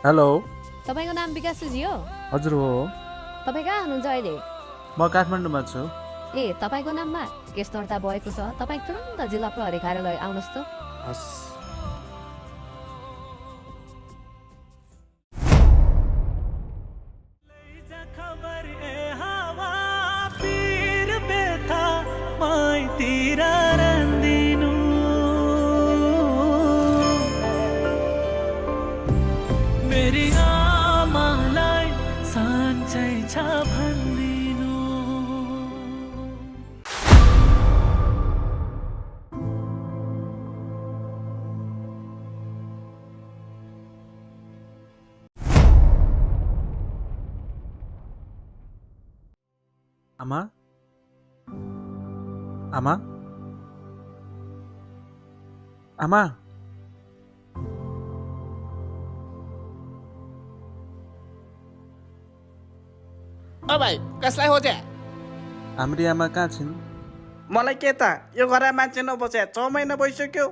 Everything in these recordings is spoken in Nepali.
हेलो। तपाईँको नाम विकास सुजी हो? हजुर हो। तपाईँ कहाँ हुनुहुन्छ अहिले? म काठमाडौँमा छु। ए, तपाईँको नाममा केस दर्ता भएको छ। तपाईँ तुरन्त जिल्ला प्रहरी कार्यालय आउनुहोस् त। हस्। आमा, आमा, आमा। ओ भाइ, कसलाई हो त्यहाँ? हाम्री आमा कहाँ छिन्? मलाई के त, यो घरमा मान्छे नबस्या 6 महिना भइसक्यो।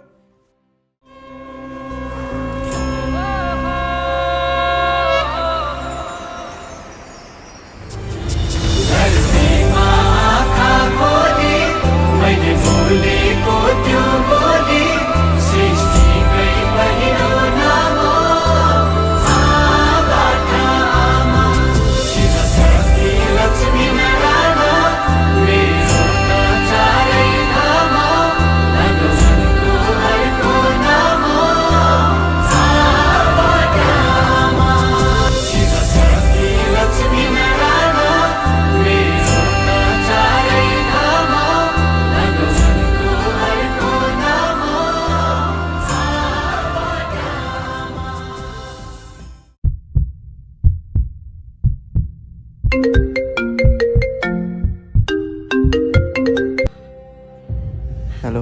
हेलो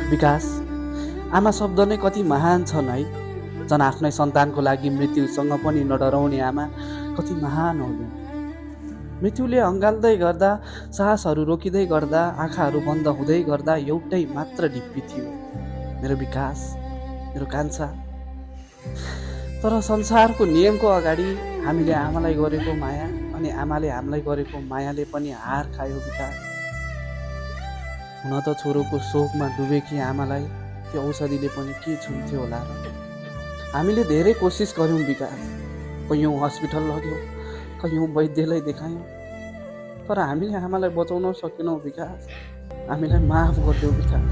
विकास, आमा शब्द नै कति महान छन् है। झन् आफ्नै सन्तानको लागि मृत्युसँग पनि नडराउने आमा कति महान हो। मृत्युले अँगाल्दै गर्दा, साहसहरू रोकिँदै गर्दा, आँखाहरू बन्द हुँदै गर्दा एउटै मात्र ढिप्पी थियो, मेरो विकास, मेरो कान्छा। तर संसारको नियमको अगाडि हामीले आमालाई गरेको माया अनि आमाले हामीलाई गरेको मायाले पनि हार खायो विकास। हुन त छोरोको शोकमा डुबेकी आमालाई त्यो औषधिले पनि के छुन्थ्यो होला र। हामीले धेरै कोसिस गऱ्यौँ विकास, कयौँ हस्पिटल लग्यौँ, कयौँ वैद्यलाई देखायौँ, तर हामीले आमालाई बचाउन सकेनौँ विकास। हामीलाई माफ गरिदेऊ विकास।